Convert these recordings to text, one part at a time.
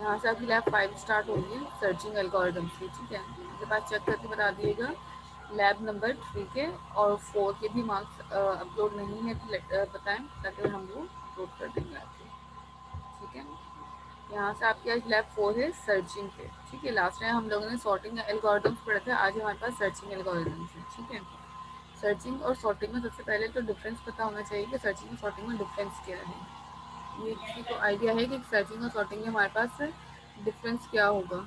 यहाँ से आपकी लैब 5 स्टार्ट होगी सर्चिंग एल्गोरिदम से, ठीक है। इसके बाद चेक करके बता दिएगा लैब नंबर 3 के और 4 के भी मार्क्स अपलोड नहीं है तो बताएं, ताकि हम वो अपलोड कर देंगे आपको, ठीक है। यहाँ से आपकी आज लैब 4 है सर्चिंग पे, ठीक है। लास्ट टाइम हम लोगों ने सॉर्टिंग एल्गोरिदम्स पढ़े थे, आज हमारे पास सर्चिंग एल्गोरिदम्स है, ठीक है। सर्चिंग और सॉर्टिंग में सबसे पहले तो डिफरेंस पता होना चाहिए कि सर्चिंग और सॉर्टिंग में डिफरेंस क्या है। ये किसी को आइडिया है कि सर्चिंग और सॉर्टिंग में हमारे पास डिफरेंस क्या होगा?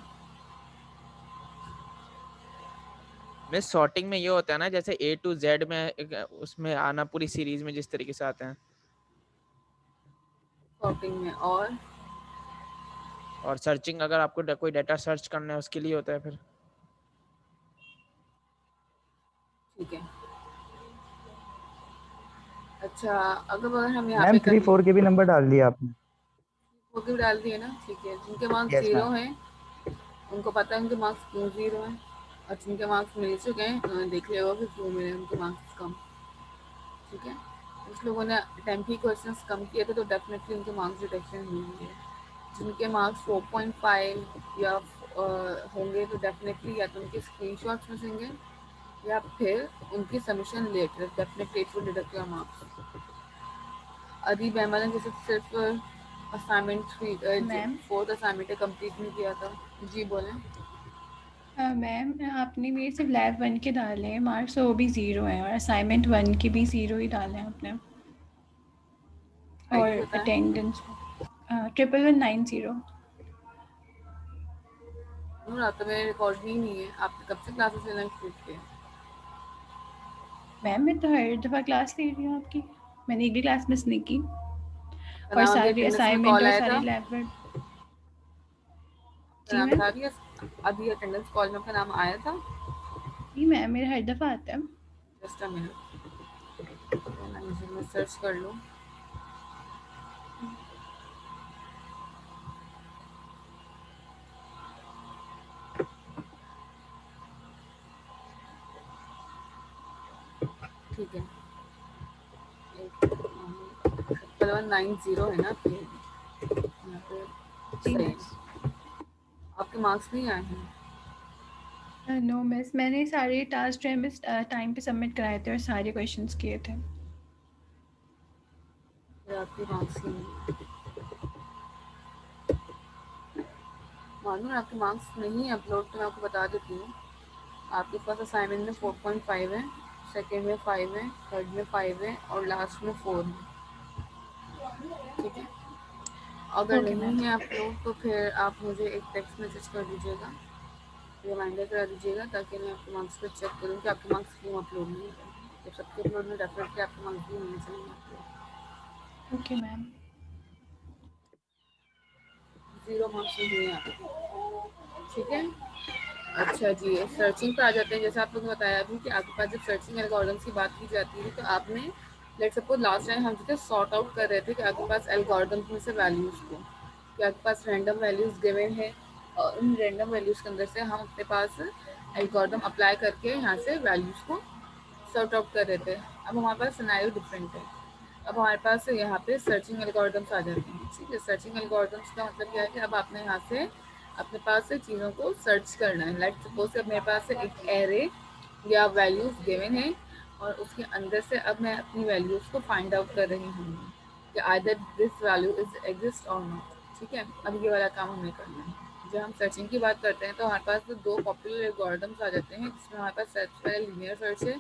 मिस सॉर्टिंग में ये होता है ना, जैसे A to Z में उसमें आना पूरी सीरीज में जिस तरीके से आते हैं। सॉर्टिंग में और सर्चिंग अगर आपको कोई डाटा सर्च करना है उसके लिए होता है फिर। ठीक है। अच्छा, अगर हम यहाँ पे मैम कर थ्री लें, फोर के भी नंबर डाल दिया आपने? वो भी डाल दिए ना, ठीक है। जिनके मार्क्स यस जीरो मैम। हैं उनको पता है उनके मार्क्स क्यों जीरो हैं, और जिनके मार्क्स मिल चुके हैं उन्होंने देख लिया होगा कि क्यों मिले उनके मार्क्स कम, ठीक है। कुछ लोगों ने अटेम्प्ट ही क्वेश्चन कम किए थे तो डेफिनेटली उनके मार्क्स डिडक्शन हुई है। जिनके मार्क्स 4.5 या होंगे तो डेफिनेटली या तो उनके स्क्रीनशॉट्स मिलेंगे या फिर उनकी submission late, definitely it will deduct your marks. Adeeb Ahmed ने जैसे सिर्फ assignment three ma'am fourth assignment complete नहीं किया था। जी बोलें। मैम आपने मेरे सिर्फ लैब 1 के डाले हैं मार्क्स, वो भी ज़ीरो हैं, और असाइनमेंट 1 के भी ज़ीरो ही डाले हैं आपने। और आईडी बताएं। अटेंडेंस 11190। नूर, आप तो मेरे रिकॉर्ड ही नहीं है, आप कब से क्लासेस लेना शुरू किए? मैम मैं तो हर दफ़ा क्लास ले रही हूँ आपकी, मैंने एक भी क्लास मिस नहीं की। आपका और नाम अभी सारे अटेंडेंस में असाइनमेंट कॉल और आया था? सारे लैब वर्क। आपका जी नाम मैम। था अभी, अभी अटेंडेंस कॉल में आपका नाम आया था? जी मैम, मेरा हर दफ़ा आता है। जस्ट अ मिनट, मैं सर्च कर लूँ। ठीक है, 1190 है ना आपके यहाँ पे? जी सही मिस। है। आपके मार्क्स नहीं आए हैं? नो मिस, मैंने सारे टास्क जो है मिस टाइम पे सबमिट कराए थे और सारे क्वेश्चंस किए थे। फिर आपके मार्क्स ही नहीं, मालूम है आपके मार्क्स नहीं है अपलोड, तो मैं आपको बता देती हूँ। आपके पास असाइनमेंट में 4.5 है, सेकेंड में 5 है, थर्ड में 5 है और लास्ट में 4 है, ठीक है। अगर ओके नहीं मैम। है अपलोड तो फिर आप मुझे एक टेक्स्ट मैसेज कर दीजिएगा, रिमाइंडर करा दीजिएगा, ताकि मैं आपके मार्क्स को चेक करूँ कि आपके मार्क्स क्यों अपलोड नहीं होते। जब सबके अपलोड में डेफिनेटली आपके मार्क्स भी होने चाहिए upload. Okay ma'am. Zero marks नहीं है आपके, ठीक है। अच्छा जी, सर्चिंग पे आ जाते हैं। जैसे आप लोगों ने बताया अभी कि आपके पास जब सर्चिंग एल्गोरिदम्स की बात की जाती है तो आपने लेट्स सपोज लास्ट टाइम हम जो सॉर्ट आउट कर रहे थे कि आपके पास एल्गोरिदम्स में से वैल्यूज़ को, कि आपके पास रैंडम वैल्यूज़ गिवन है और उन रैंडम वैल्यूज़ के अंदर से हम अपने पास एल्गोरिदम अप्लाई करके यहाँ से वैल्यूज़ को सॉर्ट आउट कर रहे थे। अब हमारे पास सिनेरियो डिफरेंट है। अब हमारे पास यहाँ पे सर्चिंग एल्गोरिदम्स आ जाते हैं, ठीक है। सर्चिंग एल्गोरिदम्स का मतलब क्या है कि अब आपने यहाँ से अपने पास से चीज़ों को सर्च करना है। लाइक सपोज कि अब मेरे पास से एक एरे या वैल्यूज़ गिवन है और उसके अंदर से अब मैं अपनी वैल्यूज़ को फाइंड आउट कर रही हूँ कि either this value is exist और नॉट, ठीक है। अब ये वाला काम हमें करना है। जब हम सर्चिंग की बात करते हैं तो हमारे पास तो दो पॉपुलर एल्गोरिदम्स आ जाते हैं, जिसमें हमारे पास सर्च पहले लीनियर सर्च है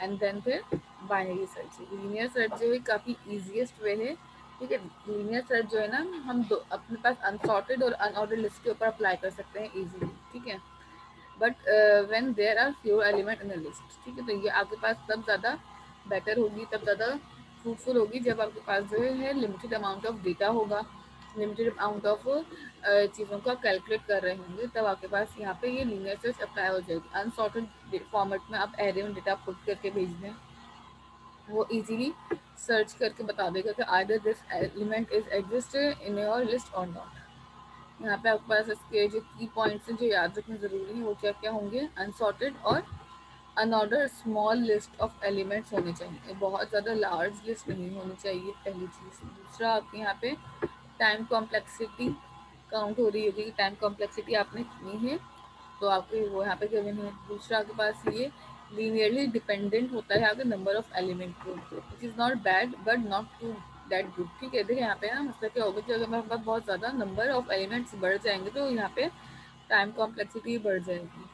एंड देन फिर बाइनरी सर्च है। लीनियर सर्च जो है काफ़ी ईजिएस्ट वे है, ठीक है। लीनियर सर्च जो है ना, हम दो अपने पास अनसॉर्टेड और अनऑर्डर्ड लिस्ट के ऊपर अप्लाई कर सकते हैं इजीली, ठीक है। But when there are few element in the list, ठीक है, तो ये आपके पास तब ज़्यादा बेटर होगी, तब ज़्यादा फ्रूटफुल होगी जब आपके पास जो है लिमिटेड अमाउंट ऑफ डेटा होगा, लिमिटेड अमाउंट ऑफ चीज़ों को आप कैलकुलेट कर रहे होंगे, तब आपके पास यहाँ पे ये लीनियर सर्च अप्लाई हो जाएगी। अनसॉर्टेड फॉर्मेट में आप एरे में डेटा पुट करके भेज दें, वो इजीली सर्च करके बता देगा कि either this element is exist in your list और नॉट। यहाँ पे आपके पास इसके जो की पॉइंट्स हैं जो याद रखने ज़रूरी है वो क्या क्या होंगे? अनसॉर्टेड और unordered small list of elements होने चाहिए, बहुत ज़्यादा लार्ज लिस्ट नहीं होनी चाहिए, पहली चीज़। दूसरा आपके यहाँ पे टाइम कॉम्प्लेक्सिटी काउंट हो रही होगी, टाइम कॉम्प्लेक्सिटी आपने कितनी है, तो आपके वो यहाँ पे गिवन है। दूसरा आपके पास ये लीनियरली डिपेंडेंट होता है आपके नंबर ऑफ एलिमेंट पे, which is not bad but not too that good. ठीक है, देखिए यहाँ पे ना मतलब क्या होगा कि अगर हमारे पास बहुत ज़्यादा नंबर ऑफ एलिमेंट्स बढ़ जाएंगे तो यहाँ पे टाइम कॉम्प्लेक्सिटी बढ़ जाएगी,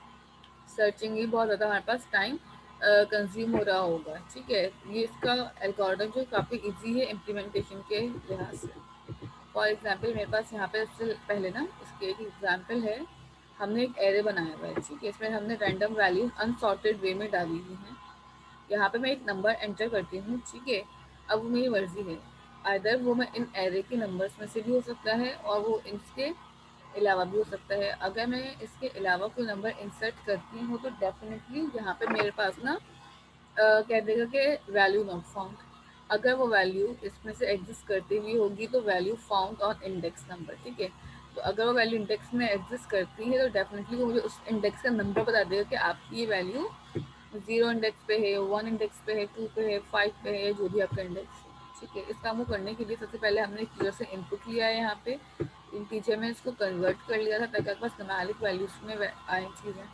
सर्चिंग ही बहुत ज़्यादा हमारे पास टाइम कंज्यूम हो रहा होगा। ठीक है, ये इसका एल्गोरिथम जो काफ़ी इजी है इम्प्लीमेंटेशन के लिहाज से। फॉर एग्जाम्पल मेरे पास यहाँ पे इससे पहले ना इसके एक एग्जाम्पल है, हमने एक एरे बनाया हुआ है। ठीक है, इसमें हमने रैंडम वैल्यू अनसॉर्टेड वे में डाली हुई है। यहाँ पे मैं एक नंबर एंटर करती हूँ। ठीक है, अब वो मेरी मर्जी है, आइदर वो मैं इन एरे के नंबर्स में से भी हो सकता है और वो इसके अलावा भी हो सकता है। अगर मैं इसके अलावा कोई नंबर इंसर्ट करती हूँ तो डेफिनेटली यहाँ पे मेरे पास ना कह देगा कि वैल्यू नॉट फाउंड। अगर वो वैल्यू इसमें से एग्जिस्ट करती हुई होगी तो value found on index number. ठीक है, तो अगर वो वैल्यू इंडेक्स में एग्जिस्ट करती है तो डेफिनेटली वो मुझे उस इंडेक्स का नंबर बता देगा कि आपकी ये वैल्यू 0 इंडेक्स पे है, 1 इंडेक्स पे है, 2 पे है, 5 पे है, जो भी आपका इंडेक्स है। ठीक है, इस काम को करने के लिए सबसे पहले हमने एक यूजर से इनपुट लिया है, यहाँ पे इंटीजर में इसको कन्वर्ट कर लिया था ताकि आपके पास न्यूमेरिक वैल्यूज में आए चीज़ें।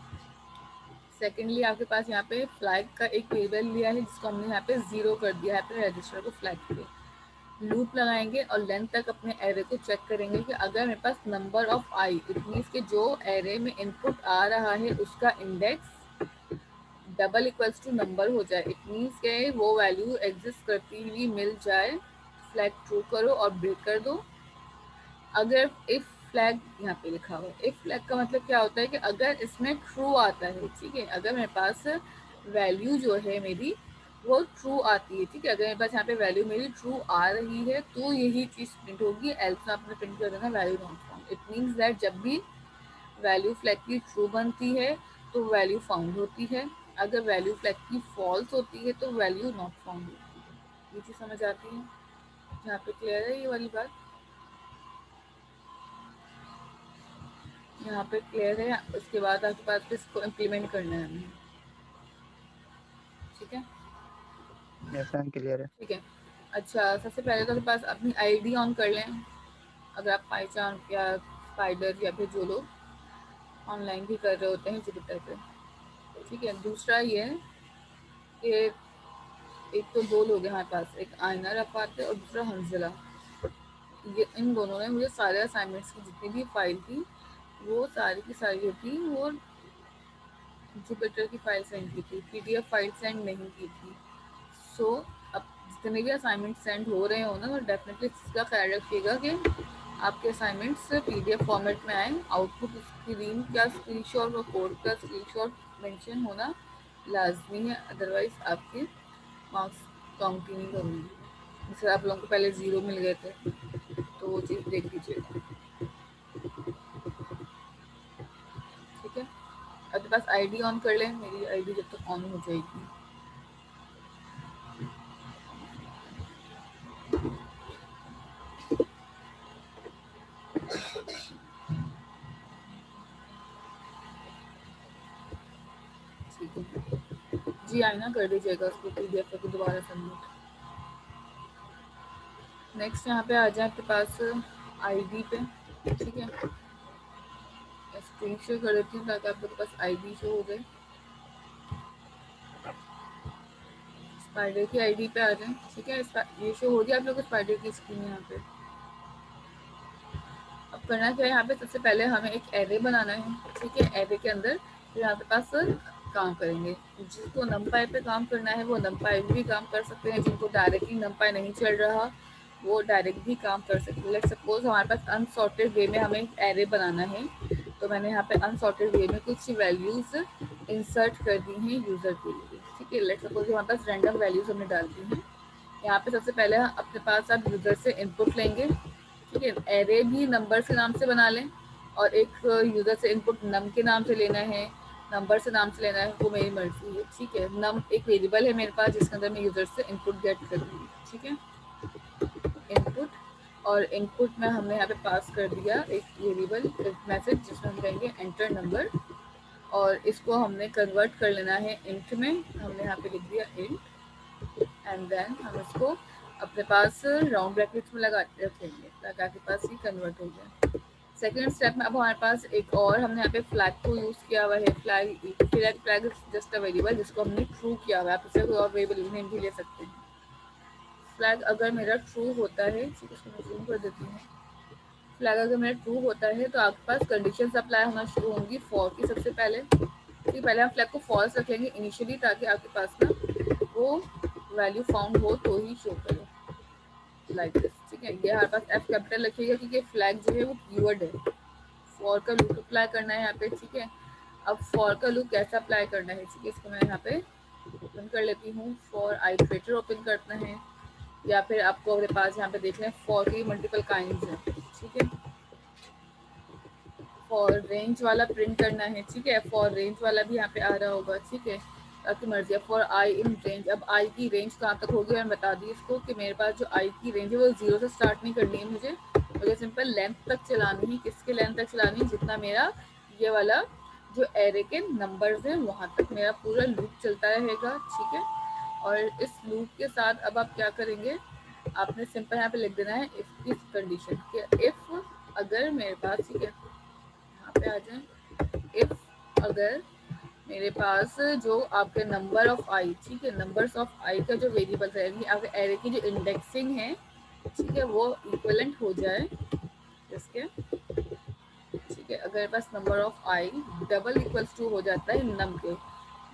सेकेंडली आपके पास यहाँ पे फ्लैग का एक वेरिएबल लिया है जिसको हमने यहाँ पे 0 कर दिया है अपने रजिस्टर को फ्लैग पे। लूप लगाएंगे और लेंथ तक अपने एरे को चेक करेंगे कि अगर मेरे पास number of I, it means कि जो एरे में इनपुट आ रहा है उसका index double equals to number हो जाए, इट मीन्स के वो वैल्यू एग्जिस्ट करती हुई मिल जाए, फ्लैग ट्रू करो और ब्रेक कर दो। अगर इफ फ्लैग यहाँ पे लिखा हुआ है, इफ फ्लैग का मतलब क्या होता है कि अगर इसमें ट्रू आता है। ठीक है, अगर मेरे पास वैल्यू जो है मेरी वो ट्रू आती है। ठीक है, अगर मेरे पास यहाँ पे वैल्यू मेरी ट्रू आ रही है तो यही चीज़ प्रिंट होगी, एल्स में आपने प्रिंट कर देना value not found. It means that जब भी वैल्यू फ्लैग की ट्रू बनती है तो वैल्यू फाउंड होती है, अगर वैल्यू फ्लैग की फॉल्स होती है तो वैल्यू नॉट फाउंड होती है। ये चीज़ समझ आती है? यहाँ पे क्लियर है ये वाली बात? यहाँ पे क्लियर है? उसके बाद आपके पास इसको इम्प्लीमेंट करना है हमें। ठीक है, यस मैम क्लियर है। ठीक है। अच्छा, सबसे पहले तो आपके पास अपनी आईडी ऑन कर लें, अगर आप पाईचान या स्पाइडर या फिर जो लोग ऑनलाइन भी कर रहे होते हैं जुपिटर पे। ठीक है, दूसरा ये है कि एक तो दो लोग हैं हमारे पास, एक आयना रफात है और दूसरा हंजला। ये इन दोनों ने मुझे सारे असाइनमेंट्स की जितनी भी फाइल थी वो सारी की सारी थी वो जुपिटर की फाइल सेंड की थी, पीडीएफ फाइल सेंड नहीं की थी। सो अब जितने भी असाइनमेंट सेंड हो रहे हो ना तो डेफिनेटली इसका ख्याल रखिएगा कि आपके असाइनमेंट्स पीडीएफ फॉर्मेट में आए। आउटपुट स्क्रीन का स्क्रीनशॉट और कोड का स्क्रीनशॉट मेंशन होना लाजमी है, अदरवाइज आपके मार्क्स काउंट ही नहीं करूँगी। जैसे आप लोगों को पहले 0 मिल गए थे तो वो चीज़ देख लीजिएगा। ठीक है, आपके पास आईडी ऑन कर लें, मेरी आईडी जब तक ऑन हो जाएगी। ठीक है जी, आईना कर दीजिएगा उसको पीडीएफ करके दोबारा सबमिट। नेक्स्ट यहाँ पे आ जाए आपके पास आईडी पे। ठीक है, स्क्रीन शेयर कर देती हूँ ताकि आपके पास आईडी शो हो जाए। स्पाइडर की आईडी पे आ जाए। ठीक है, ये शो हो गया आप लोग को स्पाइडर की स्क्रीन यहाँ पे। अब करना क्या है, यहाँ पे सबसे पहले हमें एक एरे बनाना है। ठीक है, एरे के अंदर फिर आपके पास काम करेंगे। जिसको नमपाई पे काम करना है वो नमपाई भी काम कर सकते हैं, जिनको डायरेक्टली नमपाई नहीं चल रहा वो डायरेक्ट भी काम कर सकते हैं। लेट सपोज हमारे पास अनसॉर्टेड वे में हमें एक एरे बनाना है, तो मैंने यहाँ पे अनसॉर्टेड वे में कुछ वैल्यूज इंसर्ट कर दी हैं यूजर के लिए। ठीक है, लेट सपोज हमारे पास रैंडम वैल्यूज हमने डाल दी हैं। यहाँ पे सबसे पहले अपने पास आप यूजर से इनपुट लेंगे। ठीक है, एरे भी नंबर के नाम से बना लें और एक यूजर से इनपुट नम के नाम से लेना है, नंबर से नाम से लेना है, वो मेरी मर्जी है। ठीक है, नम एक वेरिएबल है मेरे पास जिसके अंदर मैं यूजर से इनपुट गेट करूँगी। ठीक है, इनपुट और इनपुट में हमने यहाँ पे पास कर दिया एक वेरिएबल एक मैसेज जिसमें हम कहेंगे एंटर नंबर, और इसको हमने कन्वर्ट कर लेना है इंट में। हमने यहाँ पे लिख दिया इंट एंड देन हम इसको अपने पास राउंड ब्रैकेट्स में लगा रखेंगे ताकि आपके पास ये कन्वर्ट हो जाए। सेकेंड स्टेप में अब हमारे पास एक और हमने यहाँ पे फ्लैग को यूज किया हुआ है। Flag is just a variable जिसको हमने ट्रू किया हुआ है। आप इसे कोई और वेरिएबल नेम भी ले सकते हैं। फ्लैग अगर मेरा ट्रू होता है, इसको मैं जूम कर देती हूँ। फ्लैग अगर मेरा ट्रू होता है तो आपके पास कंडीशंस अप्लाई होना शुरू होंगी फॉर की। सबसे पहले पहले हम फ्लैग को फॉल्स रखेंगे इनिशियली, ताकि आपके पास ना वो वैल्यू फाउंड हो तो ही शो करे, लाइक दिस। ठीक है, ये हमारे पास एफ कैपिटल रखिएगा क्योंकि फ्लैग जो है वो कीवर्ड है। फॉर का लूप अप्लाई करना है यहाँ पे। ठीक है, अब फॉर का लूप कैसा अप्लाई करना है, ठीक है, इसको मैं यहाँ पे ओपन कर लेती हूँ। फॉर आइटरेटर ओपन करना है, या फिर आपको अपने पास यहाँ पे देख लें फॉर की मल्टीपल काइंड्स हैं। ठीक है, फॉर रेंज वाला प्रिंट करना है। ठीक है, फॉर रेंज वाला भी यहाँ पे आ रहा होगा। ठीक है, आपकी मर्जी है। फॉर आई इन रेंज, अब आई की रेंज कहाँ तक होगी मैंने बता दी इसको कि मेरे पास जो आई की रेंज है वो 0 से स्टार्ट नहीं करनी है मुझे सिंपल लेंथ तक चलानी है। किसके लेंथ तक चलानी है? जितना मेरा ये वाला जो एरे के नंबर्स हैं वहाँ तक मेरा पूरा लूप चलता रहेगा। ठीक है, और इस लूप के साथ अब आप क्या करेंगे, आपने सिंपल यहाँ पे लिख देना है इफ की कंडीशन कि इफ अगर मेरे पास, ठीक है, यहाँ पे आ जाए, इफ अगर मेरे पास जो आपके नंबर ऑफ आई, ठीक है, नंबर्स ऑफ आई का जो वेरिएबल रहेगी आपके एरे की जो इंडेक्सिंग है, ठीक है, वो इक्वलेंट हो जाए इसके। ठीक है, अगर मेरे पास number of I double equals to हो जाता है नम के,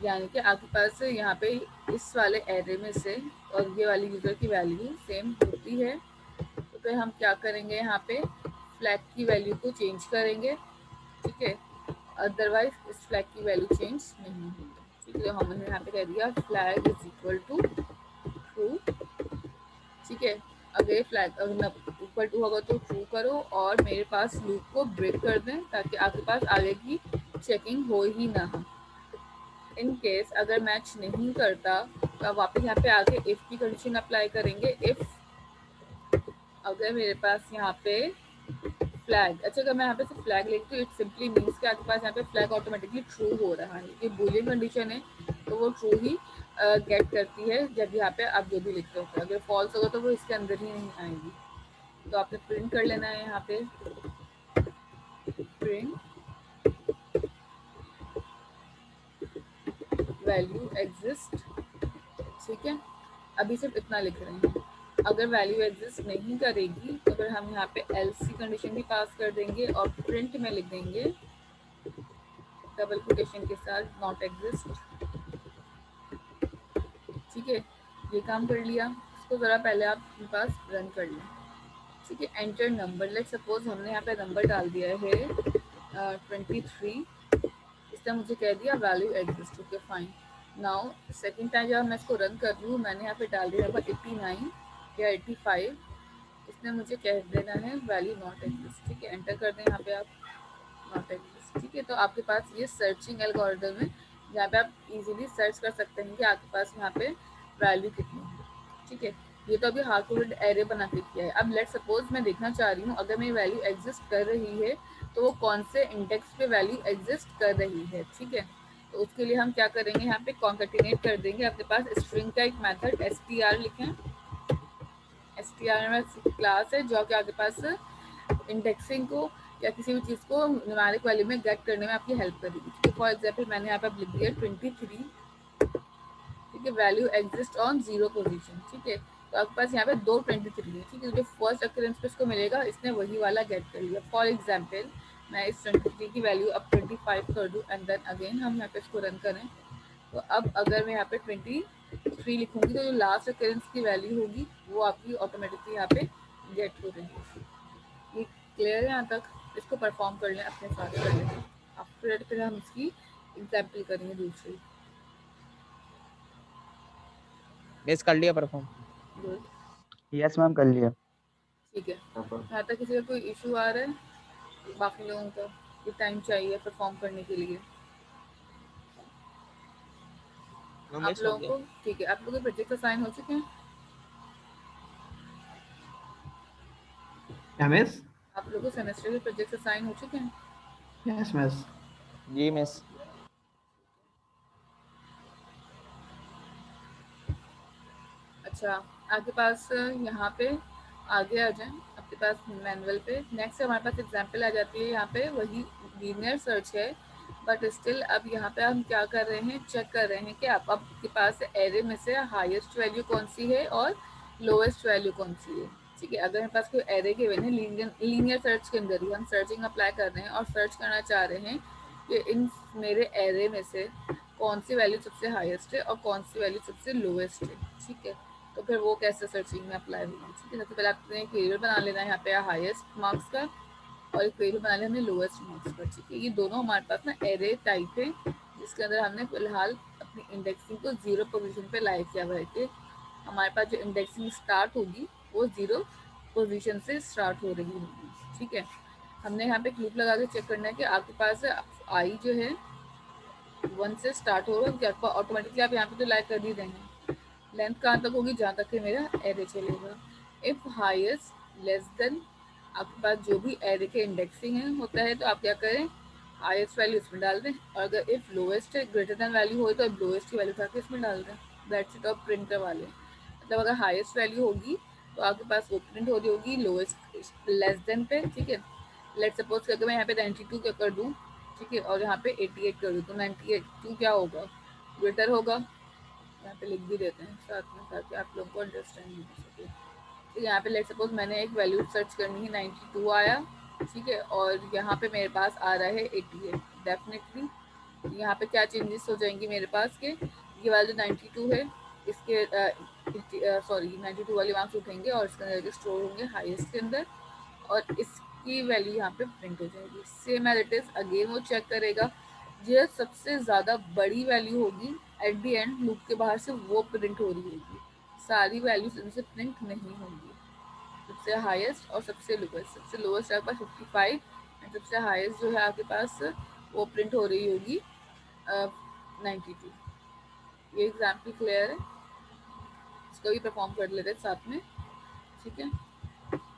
यानी कि आपके पास यहाँ पे इस वाले एरे में से और ये वाली यूजर की वैल्यू सेम होती है, तो फिर हम क्या करेंगे, यहाँ पे फ्लैग की वैल्यू को चेंज करेंगे। ठीक है, अदरवाइज इस फ्लैग की वैल्यू चेंज नहीं होगी। ठीक है, हमने यहाँ पे कह दिया flag is equal to true. ठीक है, अगर ये फ्लैग इक्वल टू होगा तो ट्रू करो और मेरे पास लूप को ब्रेक कर दें ताकि आपके पास आगे की चेकिंग हो ही ना हो। इन केस अगर मैच नहीं करता तो आप वापस यहाँ पे आके इफ की कंडीशन अप्लाई करेंगे। इफ अगर मेरे पास यहाँ पे फ्लैग, अच्छा अगर मैं यहाँ पे सिर्फ फ्लैग लिखती हूँ, इट सिंपली मीन्स कि आपके पास यहाँ पे फ्लैग ऑटोमेटिकली ट्रू हो रहा है। ये बूलियन कंडीशन है तो वो ट्रू ही गेट करती है जब यहाँ पे आप जो भी लिखते हो। अगर फॉल्स होगा तो वो इसके अंदर ही नहीं आएगी। तो आपने प्रिंट कर लेना है यहाँ पे प्रिंट वैल्यू एग्जिस्ट। ठीक है, अभी सिर्फ इतना लिख रहे हैं। अगर वैल्यू एग्जिस्ट नहीं करेगी तो फिर हम यहाँ पे एल्स की कंडीशन भी पास कर देंगे और प्रिंट में लिख देंगे डबल कोटेशन के साथ नॉट एग्जिस्ट। ठीक है, ये काम कर लिया। इसको ज़रा पहले आप अपने पास रन कर लें। ठीक है, एंटर नंबर, लेट सपोज हमने यहाँ पे नंबर डाल दिया है 23। इसने मुझे कह दिया value exist. Okay fine. Now second time जब मैं इसको रन कर रही हूँ, मैंने यहाँ पे डाल दिया है 89 या 85। इसने मुझे कह देना है वैल्यू नॉट एग्जिस्ट। ठीक है, एंटर कर दें यहाँ पे आप नॉट एग्जिस्ट। ठीक है, तो आपके पास ये सर्चिंग एल्गोरिथम है जहाँ पे आप इजीली सर्च कर सकते हैं कि आपके पास यहाँ पे वैल्यू कितनी है। ठीक है, ये तो अभी हार्ड कोडेड एरे बना के किया है। अब लेट सपोज मैं देखना चाह रही हूँ अगर मेरी वैल्यू एग्जिस्ट कर रही है तो वो कौन से इंडेक्स पे वैल्यू एग्जिस्ट कर रही है। ठीक है, तो उसके लिए हम क्या करेंगे, यहाँ पे कॉन्केटिनेट कर देंगे। अपने पास स्ट्रिंग का एक मेथड str लिखें। str में क्लास है जो कि आपके पास इंडेक्सिंग को या किसी भी चीज़ को न्यूमेरिक वैल्यू में गेट करने में आपकी हेल्प करेगी। ठीक है, फॉर एग्जाम्पल मैंने यहाँ पे लिख दिया 23। ठीक है, वैल्यू एग्जिस्ट ऑन 0 पोजीशन। ठीक है, तो आपके पास यहाँ पे दो 23 है। ठीक है, जो फर्स्ट अकरेंस पे इसको मिलेगा इसने वही वाला गेट कर लिया। फॉर एग्जाम्पल मैं इस 23 की वैल्यू अब 25 कर दूँ एंड देन अगेन हम यहाँ पे इसको रन करें, तो अब अगर मैं यहाँ पे 23 लिखूंगी तो जो लास्ट अकरेंस की वैल्यू होगी वो आपकी ऑटोमेटिकली यहाँ पे गेट हो रही है। ये क्लियर है यहाँ तक? इसको परफॉर्म कर लें, अपने साथ कर लें। आफ्टर फिर हम इसकी एग्जाम्पल करेंगे दूसरी। मिस कर लिया परफॉर्म। गुड, यस मैम, कर लिया। ठीक है। यहाँ तक किसी का कोई इशू आ रहा है? बाकी लोगों का ये टाइम चाहिए परफॉर्म करने के लिए आप मिस हो लोगों गया। को? ठीक है, आप लोगों के प्रोजेक्ट असाइन हो चुके हैं? क्या मिस? आप लोगों को सेमेस्टर के प्रोजेक्ट असाइन हो चुके हैं? Yes miss. जी मिस। अच्छा, आपके पास यहाँ पे आगे आ जाएं। आपके पास मैनुअल पे। नेक्स्ट हमारे पास एग्जांपल आ जाती है, यहाँ पे वही लीनियर सर्च है, बट स्टिल अब यहाँ पे हम क्या कर रहे हैं, चेक कर रहे हैं कि आपके पास एरे में से हाईएस्ट वैल्यू कौन सी है और लोएस्ट वैल्यू कौन सी है। ठीक है, अगर मेरे पास कोई एरे गिवन है, लीनियर सर्च के अंदर ही हम सर्चिंग अप्लाई कर रहे हैं और सर्च करना चाह रहे हैं कि इन मेरे एरे में से कौन सी वैल्यू सबसे हाईएस्ट है और कौन सी वैल्यू सबसे लोएस्ट है। ठीक है, तो फिर वो कैसे सर्चिंग में अप्लाई होगी। ठीक है, सबसे पहले आपने एक वेरिएबल बना लेना है यहाँ पे हाईएस्ट मार्क्स का, और एक वेरिएबल बना लिया हमने लोएस्ट मार्क्स का। ठीक है, ये दोनों हमारे पास ना एरे टाइप है, जिसके अंदर हमने फिलहाल अपनी इंडेक्सिंग को 0 पोजीशन पे लाइक किया हुआ है कि हमारे पास जो इंडेक्सिंग स्टार्ट होगी वो 0 पोजीशन से स्टार्ट हो रही होगी। ठीक है, हमने यहाँ पे लूप लगा के चेक करना है कि आपके पास आई जो है 1 से स्टार्ट हो रहा है, ऑटोमेटिकली आप यहाँ पे तो लाइक कर ही देंगे। लेंथ कहाँ तक होगी, जहाँ तक कि मेरा एरे चलेगा। इफ हाईएस्ट लेस देन, आपके पास जो भी एरे के इंडेक्सिंग है होता है तो आप क्या करें, हाईएस्ट वैल्यू इसमें डाल दें, और अगर इफ लोएस्ट है ग्रेटर देन वैल्यू हो तो लोएस्ट की वैल्यू उठा के इसमें डाल दें। That's it. और प्रिंट करवा लें, मतलब अगर हाईएस्ट वैल्यू होगी तो आपके पास वो प्रिंट हो रही होगी लोएस्ट लेस देन पे। ठीक है, लेट सपोज करके मैं यहाँ पे 92 क्या कर दूँ, ठीक है, और यहाँ पे 88 कर दूँ, तो 92 क्या होगा, ग्रेटर होगा। यहाँ पे लिख भी देते हैं साथ में ताकि आप लोगों को अंडरस्टैंड हो सके। तो यहाँ पे लेट सपोज मैंने एक वैल्यू सर्च करनी है, 92 आया। ठीक है, और यहाँ पे मेरे पास आ रहा है 88। डेफिनेटली यहाँ पे क्या चेंजेस हो जाएंगी मेरे पास के, ये वाला जो 92 है इसके 92 वाले मार्क्स उठेंगे और इसके अंदर स्टोर होंगे हाईएस्ट के अंदर, और इसकी वैल्यू यहाँ पे प्रिंट हो जाएगी। Same as it is again वो चेक करेगा, जो सबसे ज़्यादा बड़ी वैल्यू होगी एट द एंड लूप के बाहर से वो प्रिंट हो रही होगी, सारी वैल्यूज इनसे प्रिंट नहीं होंगी। सबसे हाईएस्ट और सबसे लोएस्ट आपके पास 55 एंड सबसे हाईएस्ट जो है आपके पास वो प्रिंट हो रही होगी 92। ये एग्जाम्पल क्लियर है, इसको भी परफॉर्म कर लेते हैं साथ में। ठीक है,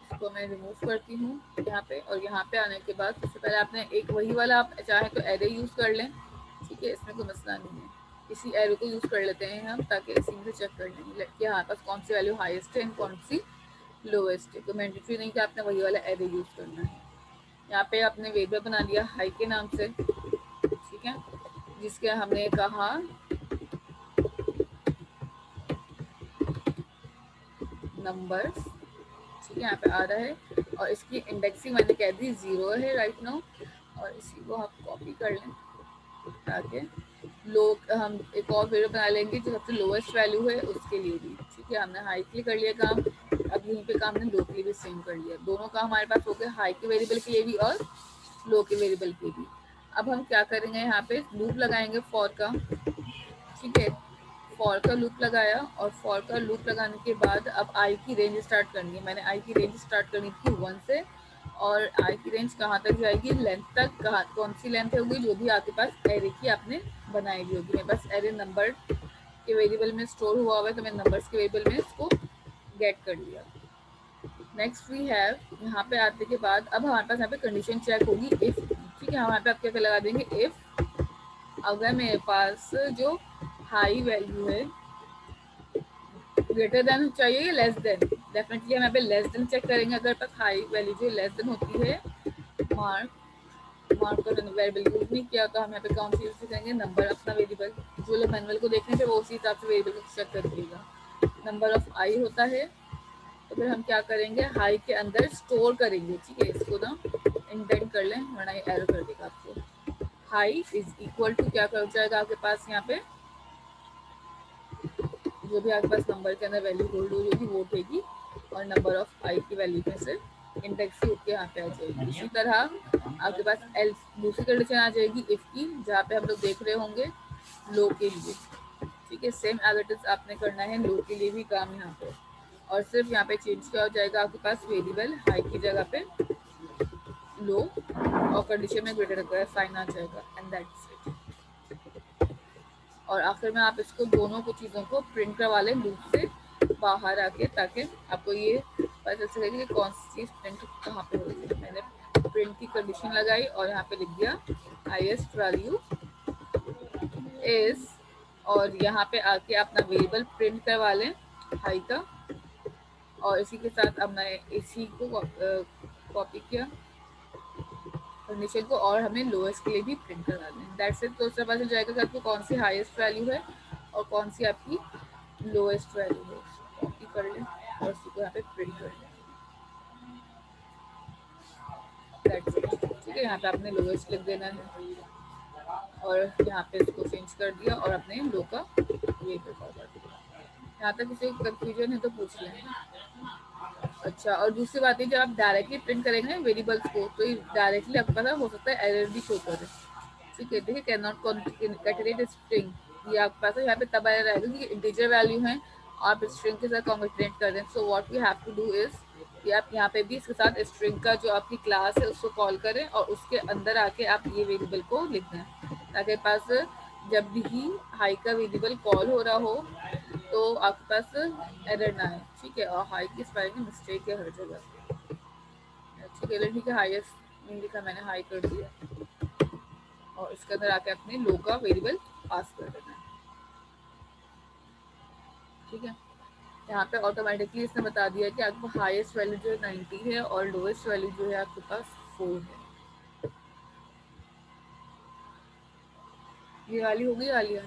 इसको मैं रिमूव करती हूँ यहाँ पे, और यहाँ पे आने के बाद सबसे पहले आपने एक वही वाला, आप चाहे तो एरे यूज़ कर लें। ठीक है, इसमें कोई मसला नहीं है, इसी एरे को यूज़ कर लेते हैं हम ताकि इसी में चेक कर लेंगे कि हमारे पास कौन सी वैल्यू हाईएस्ट है एंड कौन सी लोएस्ट है। तो मैंडेटरी नहीं कि आपने वही वाला एरे यूज़ करना है। यहाँ पे आपने वेरिएबल बना लिया हाई के नाम से, ठीक है, जिसके हमने कहा नंबर्स। ठीक है, यहाँ पे आ रहा है और इसकी इंडेक्सिंग मैंने कह दी 0 है राइट नाउ, और इसी को आप कॉपी कर लें ताकि लोग हम एक और वेरिएबल बना लेंगे जो सबसे लोएस्ट वैल्यू है उसके लिए भी। ठीक है, हमने हाई के लिए कर लिया काम, अब यहीं पे काम हमने लो के लिए भी सेम कर लिया। दोनों काम हमारे पास हो गए, हाई के वेरिएबल के लिए भी और लो के वेरिएबल के भी। अब हम क्या करेंगे, यहाँ पे लूप लगाएंगे फॉर का। ठीक है, फॉर का लूप लगाया, और फॉर का लूप लगाने के बाद अब आई की रेंज स्टार्ट करनी है। मैंने आई की रेंज स्टार्ट करनी थी 1 से, और आई की रेंज कहाँ तक जाएगी, लेंथ तक। कहाँ कौन सी लेंथ होगी, जो भी आपके पास एरे की आपने बनाई हुई होगी। मेरे पास एरे नंबर के वेरिएबल में स्टोर हुआ हुआ है, तो मैंने नंबर्स के वेरिएबल में इसको गेट कर लिया। नेक्स्ट वी हैव, यहाँ पे आते के बाद अब हमारे पास यहाँ पे कंडीशन चेक होगी इफ। ठीक है, यहाँ पे आप क्या लगा देंगे, इफ अगर मेरे पास जो हाई वैल्यू है ग्रेटर देन चाहिए या लेस देन, डेफिनेटली हम यहाँ पे लेस देन चेक करेंगे। अगर पास हाई वैल्यू जो लेस देन होती है, मार्क का वेरिएबल यूज नहीं किया, तो हम यहाँ पे कौन सी यूज करेंगे, नंबर अपना वेरिएबल। जो लोग मैनुअल को देखने थे वो उसी हिसाब से वेरिएबल को चेक कर लीजिएगा। नंबर ऑफ आई होता है, तो फिर हम क्या करेंगे, हाई के अंदर स्टोर करेंगे। ठीक है, इसको ना इंडेंट कर लें वरना ये एरर कर देगा आपको। हाई इज इक्वल टू क्या कर जाएगा आपके पास, यहाँ पे जो भी आपके पास नंबर के अंदर वैल्यू होल्ड हो जाएगी वो उठेगी, और नंबर ऑफ आई की वैल्यू में से इंडेक्स ही उठ के यहाँ पे आ जाएगी। इसी तरह आपके पास एल्स दूसरी कंडीशन आ जाएगी इफ की, जहाँ पे हम लोग देख रहे होंगे लो के लिए। ठीक है, सेम एज इट इज आपने करना है लो के लिए भी काम यहाँ पे, और सिर्फ यहाँ पे चेंज क्या हो जाएगा, आपके पास वेरिएबल हाई की जगह पे लो और कंडीशन में ग्रेटर का साइन आ जाएगा, एंड दैट्स इट। और आखिर में आप इसको दोनों को चीज़ों को प्रिंट करवा लें लूप से बाहर आके, ताकि आपको ये पता चल सके कि कौन सी चीज़ प्रिंट कहाँ पे हो रही है। मैंने प्रिंट की कंडीशन लगाई और यहाँ पे लिख दिया हाईएस्ट वैल्यू इज, और यहाँ पे आके अपना वेरिएबल प्रिंट करवा लें हाई का, और इसी के साथ अब मैं इसी को कॉपी किया कंडीशन को, और हमें लोएस्ट के लिए भी प्रिंट करा दें। That's it. तो उससे पता चल जाएगा कि आपको कौन सी हाईएस्ट वैल्यू है और कौन सी आपकी लोएस्ट वैल्यू है। कॉपी कर लें और उसी को यहाँ पे प्रिंट कर लें। That's it. ठीक है, यहाँ पे आपने लोएस्ट लिख देना है और यहाँ पे इसको चेंज कर दिया और अपने लो का ये कर दिया। यहाँ तक किसी को कंफ्यूजन है तो पूछ लें। अच्छा, और दूसरी बात है, जब आप डायरेक्टली प्रिंट करेंगे वेरिएबल्स को तो डायरेक्टली आपको पता हो सकता है एरर भी शो करे। ठीक है, देखिए कैन नॉट कॉन्कैटिनेट स्ट्रिंग, ये आपके पास यहाँ पे तब एरर आएगा क्योंकि इंटीजर वैल्यू है, आप स्ट्रिंग के साथ कॉन्कैटिनेट कर दें। So what we have to do is कि आप यहाँ पे भी इसके साथ स्ट्रिंग का जो आपकी क्लास है उसको कॉल करें और उसके अंदर आके आप ये वेरिएबल को लिख दें, ताकि पास जब भी हाई का वेरिएबल कॉल हो रहा हो तो आपके पास एरर ना आए। ठीक है, और हाई की स्पेलिंग में मिस्टेक है हर जगह। ठीक है, हाईएस्ट नहीं लिखा मैंने, हाई कर दिया और इसके अंदर आके अपने लो का वेरिएबल पास कर देना है। ठीक है, यहाँ पे ऑटोमेटिकली इसने बता दिया कि आपको हाईएस्ट वैल्यू जो है 90 है और लोएस्ट वैल्यू जो है आपके पास 4 है। ये वाली हो गई आलिया?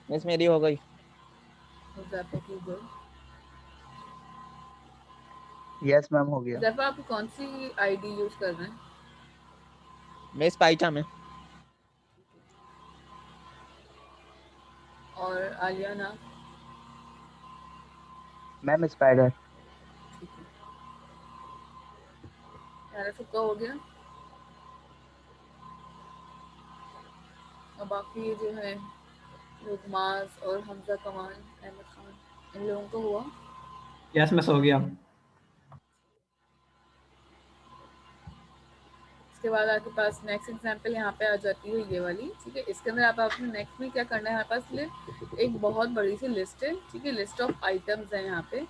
मिस मेरी हो गई। यस मैम हो गया। ज़ैफा आप कौन सी आईडी यूज कर रहे हैं? मिस पाइचा में। और आलिया ना? Ma'am spider. ठीक है, यार सबका हो गया। और बाकी जो है लुकमास और हमजा कमाल, अहमद खान, इन लोगों को हुआ। यस मिस हो गया। इसके बाद आपके पास नेक्स्ट एग्जांपल यहाँ पे आ जाती है ये वाली। ठीक है, इसके अंदर आप अपने नेक्स्ट में क्या करना है, हमारे पास एक बहुत बड़ी सी लिस्ट है। ठीक है, लिस्ट ऑफ आइटम्स है यहाँ पे।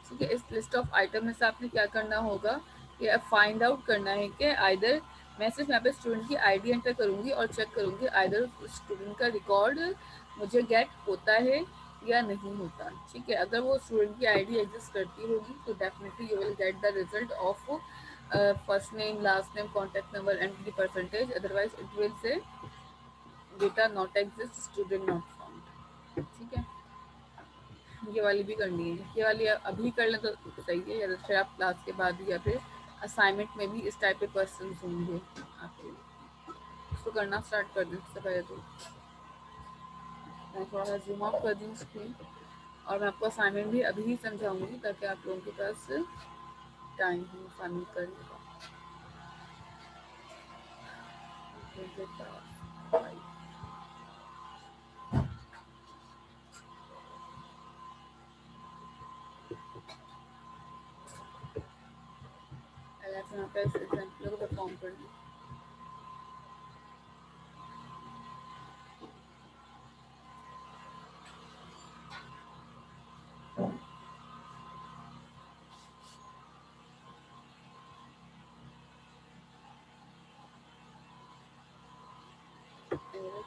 ठीक है, इस लिस्ट ऑफ आइटम में से आपने क्या करना होगा कि फाइंड आउट करना है कि आइदर मैं सिर्फ यहाँ पे स्टूडेंट की आईडी एंटर करूँगी और चेक करूँगी आइदर स्टूडेंट का रिकॉर्ड मुझे गेट होता है या नहीं होता। ठीक है, अगर वो स्टूडेंट की आईडी एग्जिस्ट करती होगी तो definitely you will get the result of first name, last name, contact number and the percentage. Otherwise it will say data not exist, student not found। ठीक है, ये वाली भी करनी है। ये वाली अभी कर लें तो सही है, या फिर आप क्लास के बाद या फिर असाइनमेंट में भी इस टाइप के क्वेश्चन होंगे आपके, इसको करना स्टार्ट कर दें। सबसे पहले तो मैं थोड़ा सा जूम आउट कर दूँ स्क्रीन और मैं आपको असाइनमेंट भी अभी ही समझाऊंगी ताकि आप लोगों के पास टाइम हो असाइनमेंट करने का। यहाँ पे एग्जाम्पल को परफॉर्म कर दी।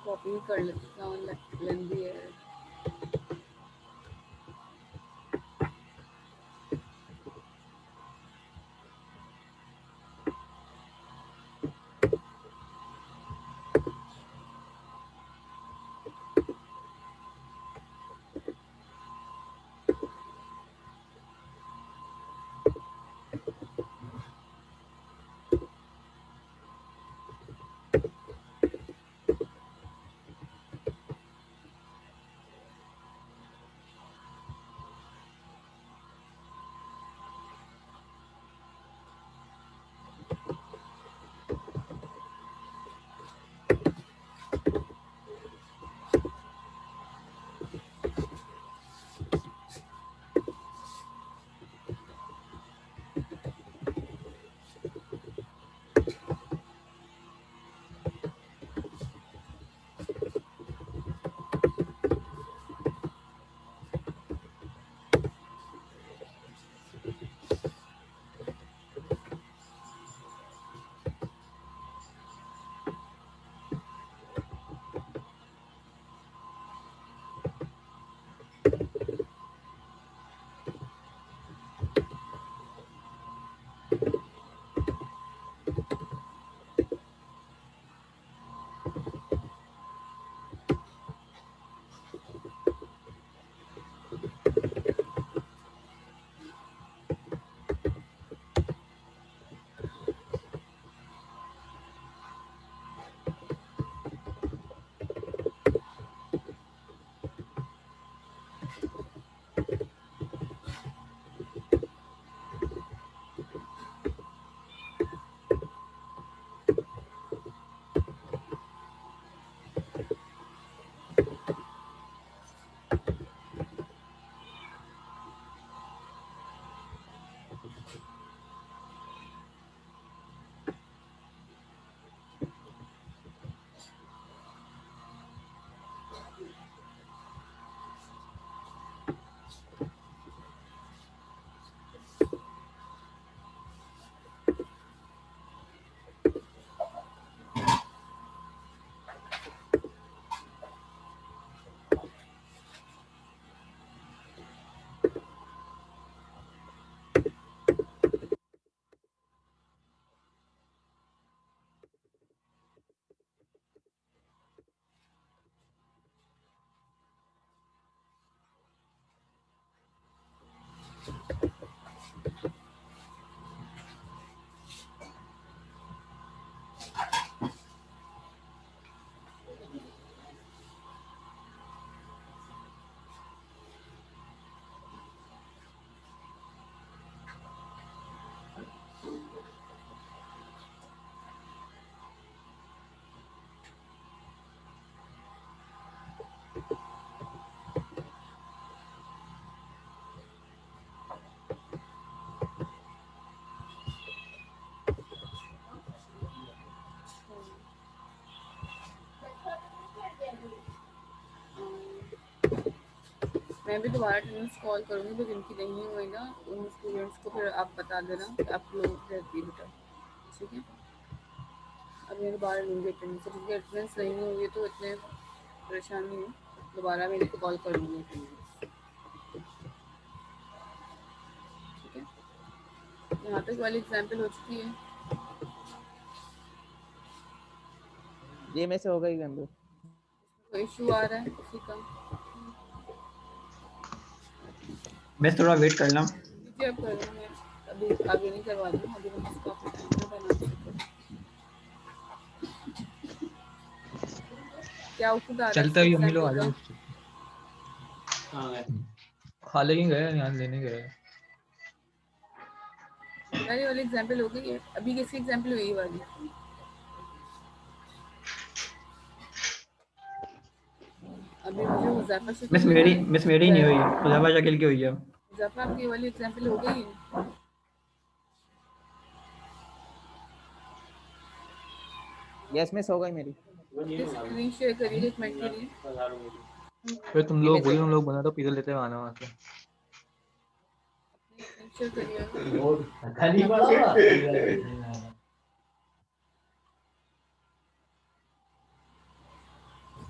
कॉपी कर लेती हूँ, लेंदी है। मैं भी दोबारा अटेंडेंस कॉल करूँगी, तो जिनकी नहीं हुई ना उन स्टूडेंट्स को फिर आप बता देना कि आप लोग रहती है बेटा, ठीक है। अब मैं दोबारा लूँगी अटेंडेंस, जिनकी अटेंडेंस नहीं हुई तो इतने परेशान नहीं हूँ, दोबारा मैं कॉल करूँगी अटेंडेंस, ठीक है। यहाँ तक वाली एग्जाम्पल हो चुकी है। ये में से होगा ही गंदू। कोई इशू आ रहा है किसी का? मैं थोड़ा वेट कर लूँ। जी अब कर मैं अभी आगे नहीं करवा दूँ, अभी मैं इसका टाइम बना सकूँ। क्या आउटपुट आ रहा है चलता इसके ही हम ही लोग आ एग्जाम्पल जाओ। का? खा लेकिन गए यहाँ लेने गए। पहले वाली एग्जाम्पल हो गई है, अभी किसी एग्जाम्पल हुई वाली? अभी मुझे हुज़ैफा से मिस मेरी नहीं हुई, खुदाबा शकील की हुई है। हुज़ैफा आपकी वाली एग्जाम्पल हो गई है? यस मिस हो गई मेरी। स्क्रीन शेयर करिए एक मिनट के लिए। फिर तुम ये लोग में से बोलो, तुम लोग बना तो पिज़्ज़ा लेते आना वहाँ से। स्क्रीन शेयर करिए।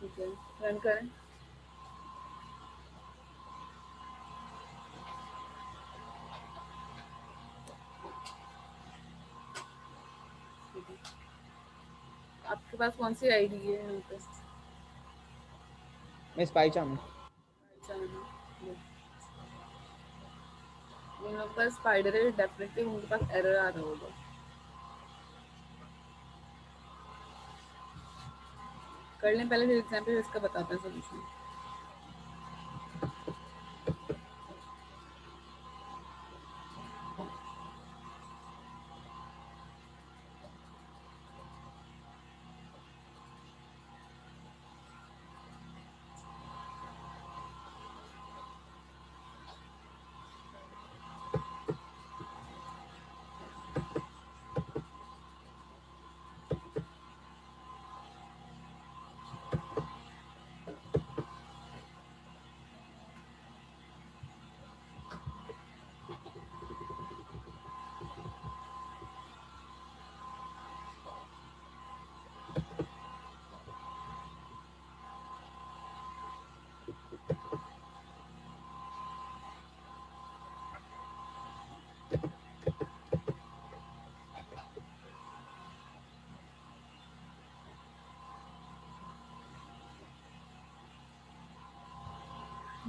ठीक है, रन करें। ठीक है। आपके पास कौन सी आईडी है यहाँ पे? मिस पाई चाम। अच्छा, जिन लोगों के पास स्पाइडर है डेफिनेटली उनके पास एरर आ रहा होगा। कर लें पहले, फिर एग्जाम्पल इसका बताते हैं सोल्यूशन।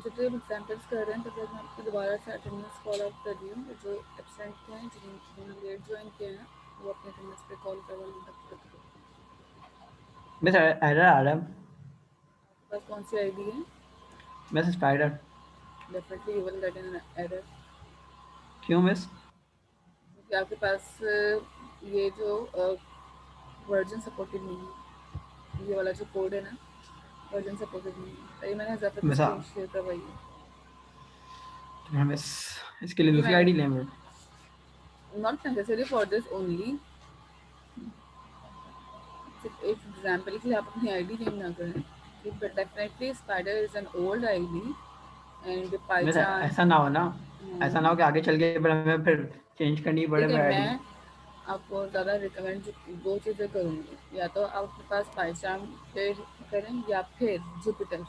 जब तक एग्जाम्पल्स कर रहे हैं तब तक मैं आपको दोबारा से अटेंडेंस कॉल आउट कर रही हूँ। जो एब्सेंट हैं, जिन्होंने लेट ज्वाइन किया है, वो अपने अटेंडेंस पे कॉल करवा लें तब तक। मिस एरर आ रहा है। आपके पास कौन सी आईडी है? Miss spider. Definitely you will get an error, क्यों मिस? क्योंकि आपके पास ये जो वर्जन सपोर्टेड नहीं है, ये वाला जो कोड है ना, वर्जन सपोर्टेड नहीं है। तभी मैंने ज़्यादा मिस स्क्रीन शेयर करवाई है। मिस इसके लिए ये दूसरी मैंने आईडी लें मेरे। Not necessary for this only, सिर्फ एक एग्जाम्पल के लिए आप अपनी आईडी चेंज ना करें। But definitely spider is an old ID and miss पाईचान। ऐसा ना हो ना, ऐसा ना हो कि आगे चल के हमें फिर चेंज करनी पड़े देखिए, मेरी आईडी। मैं आपको ज़्यादा रिकमेंड दो चीज़ें करूँगी, या तो आपके पास पाईचान पे करें या फिर जुपिटर।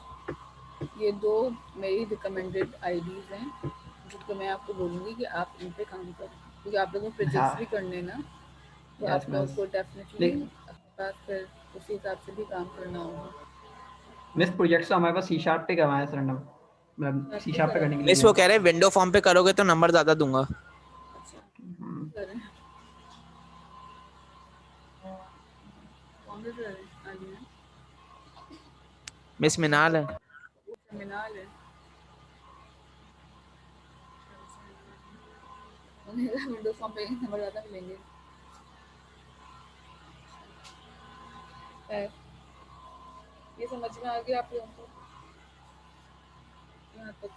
ये दो मेरी रिकमेंडेड आईडीज़ हैं जिनको मैं आपको बोलूँगी कि आप इन पे काम करें, क्योंकि आप लोगों को प्रोजेक्ट्स भी करने ना, तो यस आप लोगों मिस। को डेफिनेटली अपने पास फिर उसी हिसाब से भी काम करना होगा। मिस प्रोजेक्ट तो हमारे पास सी शार्प पे करवाया सर ने। सी शार्प पे करने के लिए मिस वो कह रहे हैं विंडो फॉर्म पे करोगे तो नंबर ज्यादा दूंगा। अच्छा करें कौन से कर रहे हैं मिस मिनाल है। मिनाल है उन्हें विंडो फॉर्म पे नंबर ज़्यादा मिलेंगे। ये समझ में आ गया आप लोगों को यहाँ तक?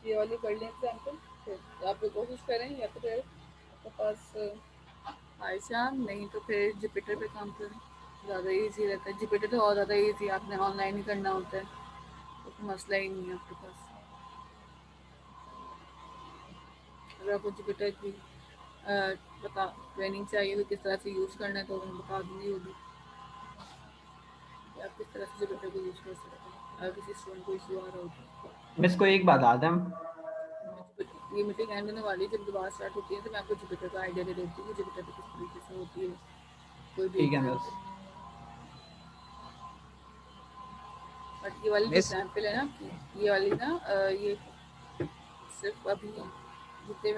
ये वाली कर लें एग्जाम्पल, फिर आप लोग कोशिश करें या तो फिर आपके पास आयशा नहीं तो फिर जुपिटर पे काम करें, ज़्यादा इजी रहता है। जुपिटर तो और ज़्यादा इजी, आपने ऑनलाइन ही करना होता है तो मसला ही नहीं है आपके पास। अगर आपको जुपिटर की बता ट्रेनिंग चाहिए तो किस तरह से यूज़ करना है तो मैं बता दूँगी वो भी कि आप किस तरह से जुपिटर को यूज़ कर सकते हैं अगर किसी स्टूडेंट को इशू आ रहा हो तो। मिस को एक बात आदम, ये मीटिंग एंड होने वाली है, जब दोबारा स्टार्ट होती है तो मैं आपको जुपिटर का आइडिया दे देती हूँ कि जुपिटर पे किस तरीके से होती है कोई भी ठीक है एग्जाम मिस। बट ये वाली जो मिस एग्जाम्पल है ना ये वाली ना ये सिर्फ अभी जितने